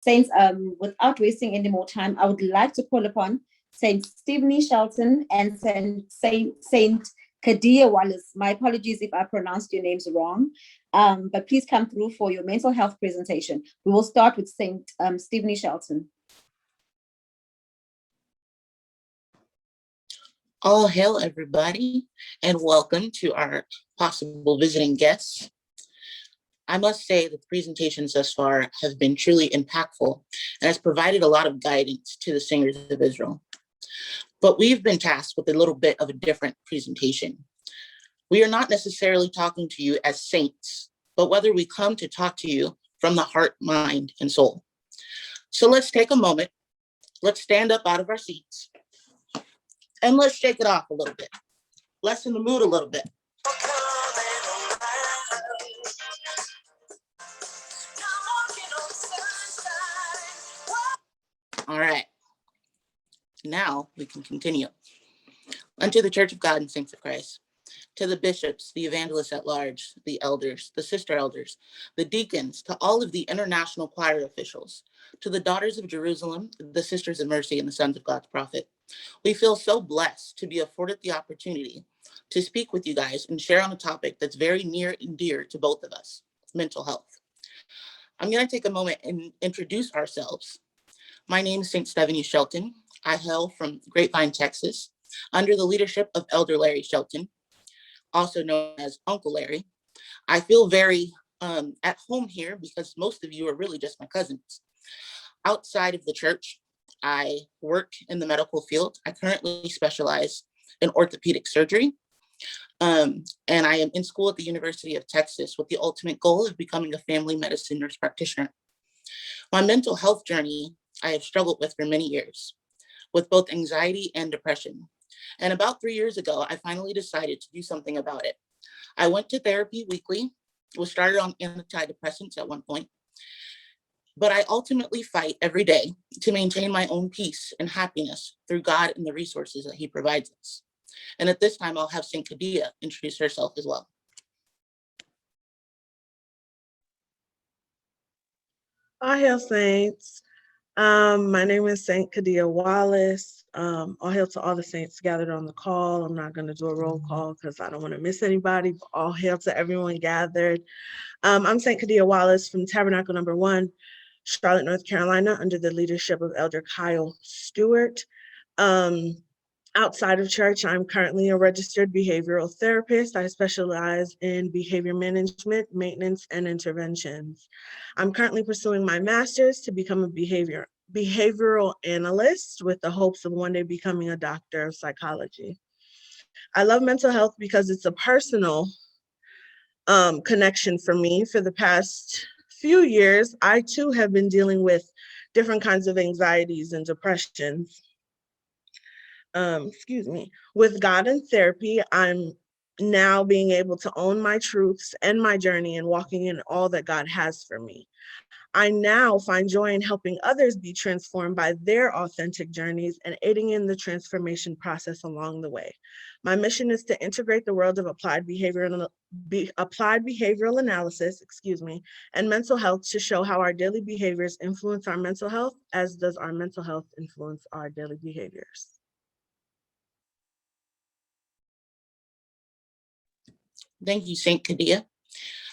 Saints, without wasting any more time, I would like to call upon Saint Stevenie Shelton and Saint Kadia Wallace. My apologies if I pronounced your names wrong, but please come through for your mental health presentation. We will start with Saint Stevenie Shelton. All hail, everybody, and welcome to our possible visiting guests. I must say that the presentations thus far have been truly impactful and has provided a lot of guidance to the singers of Israel. But we've been tasked with a little bit of a different presentation. We are not necessarily talking to you as saints, but whether we come to talk to you from the heart, mind, and soul. So let's take a moment. Let's stand up out of our seats. And let's shake it off a little bit. Lessen the mood a little bit. All right. Now we can continue. Unto the Church of God and Saints of Christ, to the bishops, the evangelists at large, the elders, the sister elders, the deacons, to all of the international choir officials, to the daughters of Jerusalem, the sisters of mercy, and the sons of God's prophet. We feel so blessed to be afforded the opportunity to speak with you guys and share on a topic that's very near and dear to both of us, mental health. I'm going to take a moment and introduce ourselves. My name is St. Stevenie Shelton. I hail from Grapevine, Texas, under the leadership of Elder Larry Shelton, also known as Uncle Larry. I feel very at home here because most of you are really just my cousins. Outside of the church, I work in the medical field. I currently specialize in orthopedic surgery. And I am in school at the University of Texas with the ultimate goal of becoming a family medicine nurse practitioner. My mental health journey, I have struggled with for many years, with both anxiety and depression. And about 3 years ago, I finally decided to do something about it. I went to therapy weekly, was started on antidepressants at one point, but I ultimately fight every day to maintain my own peace and happiness through God and the resources that he provides us. And at this time, I'll have St. Kadia introduce herself as well. All hail saints. My name is Saint Kadia Wallace. All hail to all the saints gathered on the call. I'm not going to do a roll call because I don't want to miss anybody, but all hail to everyone gathered. I'm Saint Kadia Wallace from Tabernacle Number 1, Charlotte, North Carolina, under the leadership of Elder Kyle Stewart. Outside of church, I'm currently a registered behavioral therapist. I specialize in behavior management, maintenance, and interventions. I'm currently pursuing my master's to become a behavioral analyst with the hopes of one day becoming a doctor of psychology. I love mental health because it's a personal connection for me. For the past few years, I too have been dealing with different kinds of anxieties and depressions. With God and therapy, I'm now being able to own my truths and my journey and walking in all that God has for me. I now find joy in helping others be transformed by their authentic journeys and aiding in the transformation process along the way. My mission is to integrate the world of applied behavioral analysis, and mental health to show how our daily behaviors influence our mental health, as does our mental health influence our daily behaviors. Thank you, St. Kadia.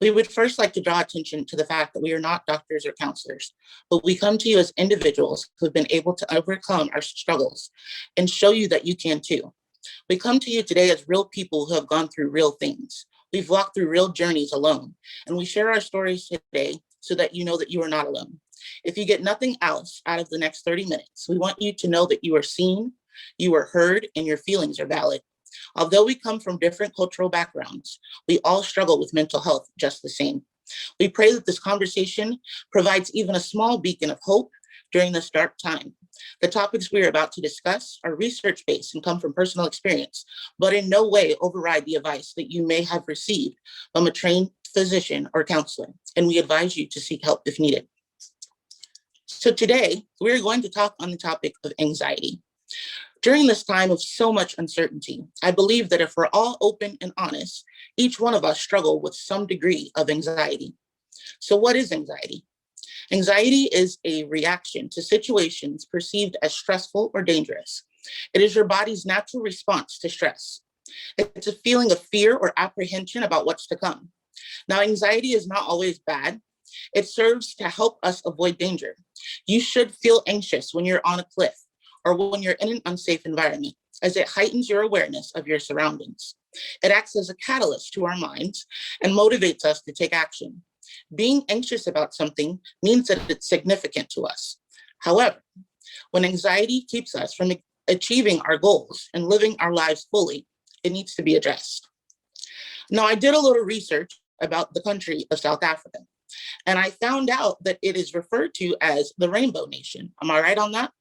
We would first like to draw attention to the fact that we are not doctors or counselors, but we come to you as individuals who have been able to overcome our struggles and show you that you can too. We come to you today as real people who have gone through real things. We've walked through real journeys alone, and we share our stories today so that you know that you are not alone. If you get nothing else out of the next 30 minutes, we want you to know that you are seen, you are heard, and your feelings are valid. Although we come from different cultural backgrounds, we all struggle with mental health just the same. We pray that this conversation provides even a small beacon of hope during this dark time. The topics we are about to discuss are research-based and come from personal experience, but in no way override the advice that you may have received from a trained physician or counselor, and we advise you to seek help if needed. So today, we're going to talk on the topic of anxiety. During this time of so much uncertainty, I believe that if we're all open and honest, each one of us struggle with some degree of anxiety. So what is anxiety? Anxiety is a reaction to situations perceived as stressful or dangerous. It is your body's natural response to stress. It's a feeling of fear or apprehension about what's to come. Now, anxiety is not always bad. It serves to help us avoid danger. You should feel anxious when you're on a cliff or when you're in an unsafe environment, as it heightens your awareness of your surroundings. It acts as a catalyst to our minds and motivates us to take action. Being anxious about something means that it's significant to us. However, when anxiety keeps us from achieving our goals and living our lives fully, it needs to be addressed. Now, I did a little research about the country of South Africa, and I found out that it is referred to as the Rainbow Nation. Am I right on that?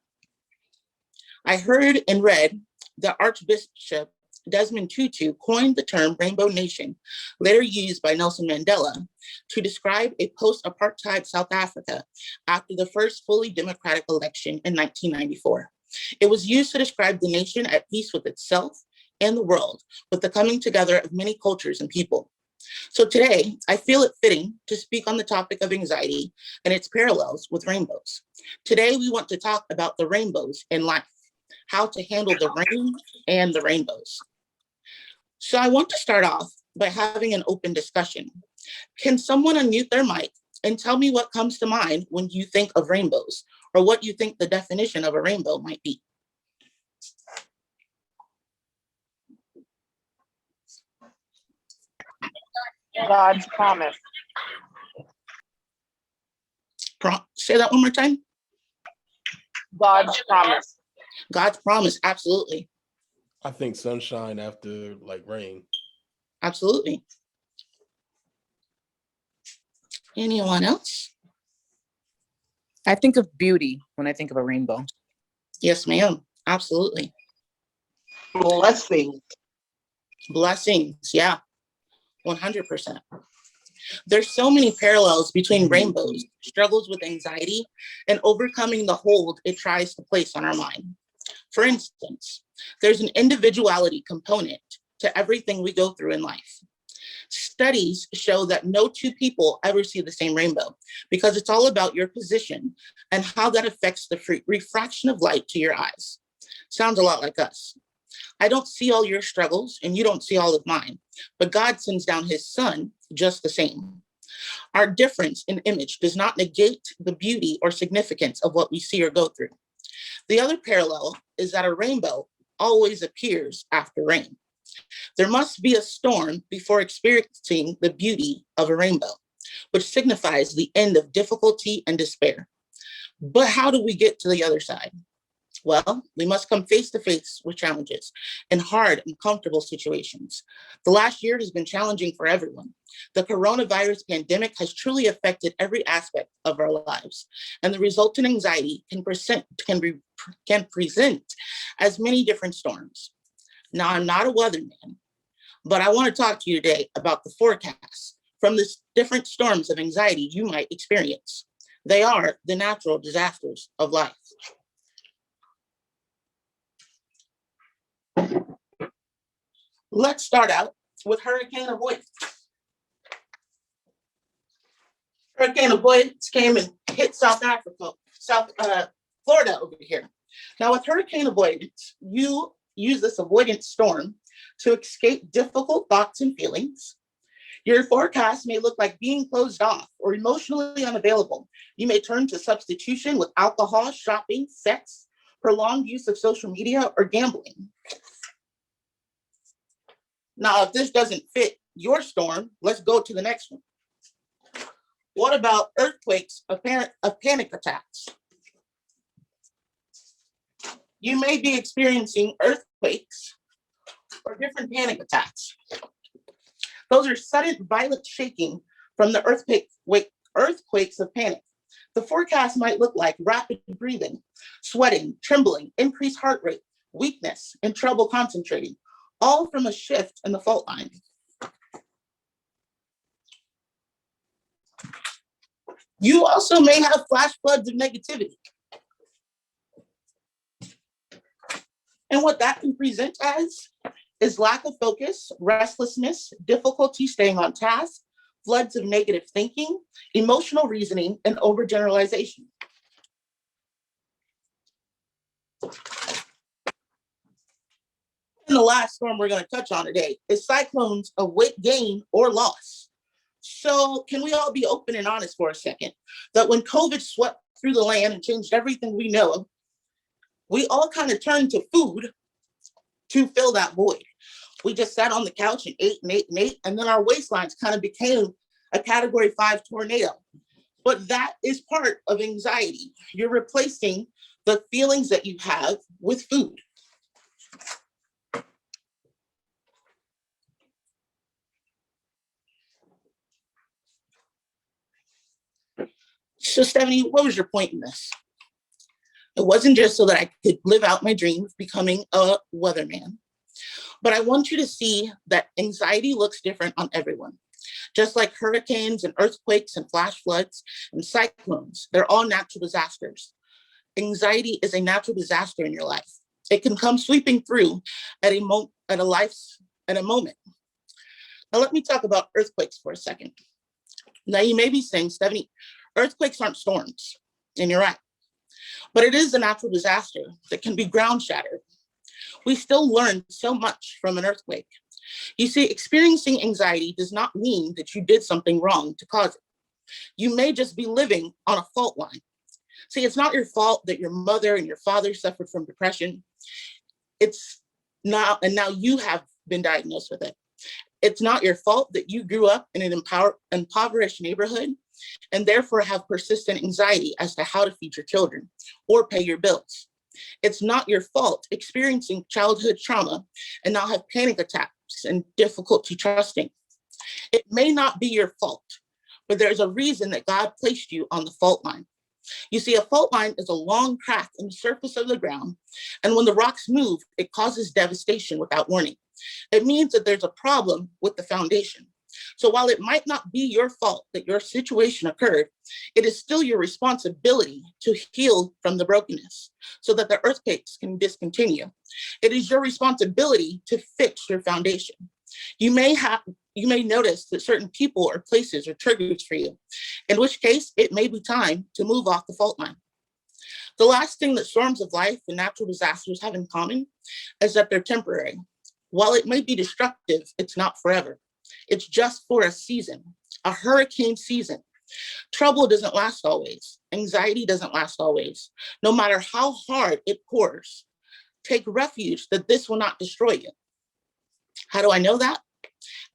I heard and read that Archbishop Desmond Tutu coined the term Rainbow Nation, later used by Nelson Mandela, to describe a post-apartheid South Africa after the first fully democratic election in 1994. It was used to describe the nation at peace with itself and the world, with the coming together of many cultures and people. So today, I feel it fitting to speak on the topic of anxiety and its parallels with rainbows. Today, we want to talk about the rainbows in life, how to handle the rain and the rainbows. So I want to start off by having an open discussion. Can someone unmute their mic and tell me what comes to mind when you think of rainbows, or what you think the definition of a rainbow might be? God's promise. Say that one more time. God's promise. God's promise, absolutely. I think sunshine after like rain. Absolutely. Anyone else? I think of beauty when I think of a rainbow. Yes, ma'am. Absolutely. Blessing. Blessings. Yeah. 100%. There's so many parallels between rainbows, struggles with anxiety, and overcoming the hold it tries to place on our mind. For instance, there's an individuality component to everything we go through in life. Studies show that no two people ever see the same rainbow, because it's all about your position and how that affects the refraction of light to your eyes. Sounds a lot like us. I don't see all your struggles and you don't see all of mine, but God sends down his son just the same. Our difference in image does not negate the beauty or significance of what we see or go through. The other parallel is that a rainbow always appears after rain. There must be a storm before experiencing the beauty of a rainbow, which signifies the end of difficulty and despair. But how do we get to the other side? Well, we must come face to face with challenges and hard and uncomfortable situations. The last year has been challenging for everyone. The coronavirus pandemic has truly affected every aspect of our lives, and the resultant anxiety can present as many different storms. Now, I'm not a weatherman, but I want to talk to you today about the forecast from the different storms of anxiety you might experience. They are the natural disasters of life. Let's start out with hurricane avoidance. Hurricane avoidance came and hit Florida over here. Now with hurricane avoidance, you use this avoidance storm to escape difficult thoughts and feelings. Your forecast may look like being closed off or emotionally unavailable. You may turn to substitution with alcohol, shopping, sex, prolonged use of social media, or gambling. Now, if this doesn't fit your storm, let's go to the next one. What about earthquakes of panic attacks? You may be experiencing earthquakes or different panic attacks. Those are sudden violent shaking from the earthquakes of panic. The forecast might look like rapid breathing, sweating, trembling, increased heart rate, weakness, and trouble concentrating, all from a shift in the fault line. You also may have flash floods of negativity. And what that can present as is lack of focus, restlessness, difficulty staying on task, floods of negative thinking, emotional reasoning, and overgeneralization. And the last storm we're going to touch on today is cyclones of weight gain or loss. So can we all be open and honest for a second that when COVID swept through the land and changed everything we know, we all kind of turned to food to fill that void. We just sat on the couch and ate and ate and ate, and then our waistlines kind of became a Category 5 tornado. But that is part of anxiety. You're replacing the feelings that you have with food. So Stevenie, what was your point in this? It wasn't just so that I could live out my dream of becoming a weatherman, but I want you to see that anxiety looks different on everyone. Just like hurricanes and earthquakes and flash floods and cyclones, they're all natural disasters. Anxiety is a natural disaster in your life. It can come sweeping through at a moment. Now let me talk about earthquakes for a second. Now you may be saying, Stevenie, earthquakes aren't storms, and you're right. But it is a natural disaster that can be ground shattered. We still learn so much from an earthquake. You see, experiencing anxiety does not mean that you did something wrong to cause it. You may just be living on a fault line. See, it's not your fault that your mother and your father suffered from depression. It's not, and now you have been diagnosed with it. It's not your fault that you grew up in an impoverished neighborhood and therefore have persistent anxiety as to how to feed your children or pay your bills. It's not your fault experiencing childhood trauma and now have panic attacks and difficulty trusting. It may not be your fault, but there's a reason that God placed you on the fault line. You see, a fault line is a long crack in the surface of the ground, and when the rocks move, it causes devastation without warning. It means that there's a problem with the foundation. So while it might not be your fault that your situation occurred, it is still your responsibility to heal from the brokenness so that the earthquakes can discontinue. It is your responsibility to fix your foundation. You may notice that certain people or places are triggers for you, in which case it may be time to move off the fault line. The last thing that storms of life and natural disasters have in common is that they're temporary. While it may be destructive, it's not forever. It's just for a season, a hurricane season. Trouble doesn't last always. Anxiety doesn't last always. No matter how hard it pours, take refuge that this will not destroy you. How do I know that?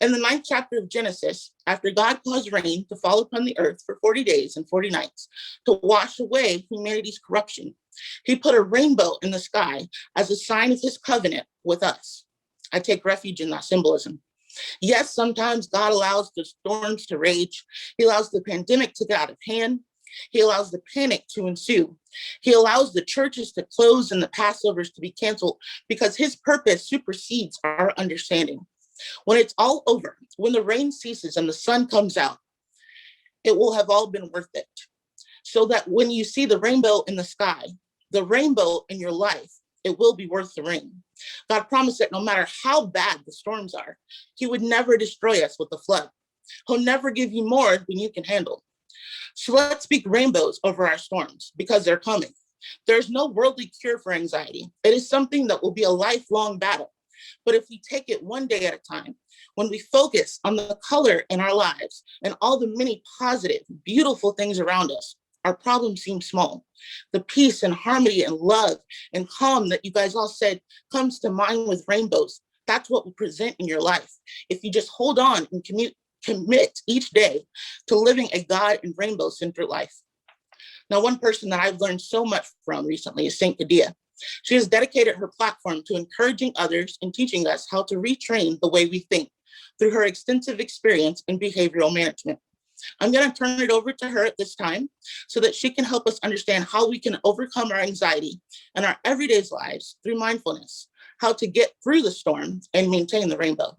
In the 9th chapter of Genesis, after God caused rain to fall upon the earth for 40 days and 40 nights to wash away humanity's corruption, he put a rainbow in the sky as a sign of his covenant with us. I take refuge in that symbolism. Yes, sometimes God allows the storms to rage. He allows the pandemic to get out of hand. He allows the panic to ensue. He allows the churches to close and the Passovers to be canceled because his purpose supersedes our understanding. When it's all over, when the rain ceases and the sun comes out, it will have all been worth it. So that when you see the rainbow in the sky, the rainbow in your life, it will be worth the rain. God promised that no matter how bad the storms are, he would never destroy us with the flood. He'll never give you more than you can handle. So let's speak rainbows over our storms because they're coming. There's no worldly cure for anxiety. It is something that will be a lifelong battle. But if we take it one day at a time, when we focus on the color in our lives and all the many positive, beautiful things around us, our problems seem small. The peace and harmony and love and calm that you guys all said comes to mind with rainbows. That's what will present in your life. If you just hold on and commit each day to living a God and rainbow-centered life. Now, one person that I've learned so much from recently is Saint Kadia. She has dedicated her platform to encouraging others and teaching us how to retrain the way we think through her extensive experience in behavioral management. I'm going to turn it over to her at this time so that she can help us understand how we can overcome our anxiety in our everyday lives through mindfulness, how to get through the storm and maintain the rainbow.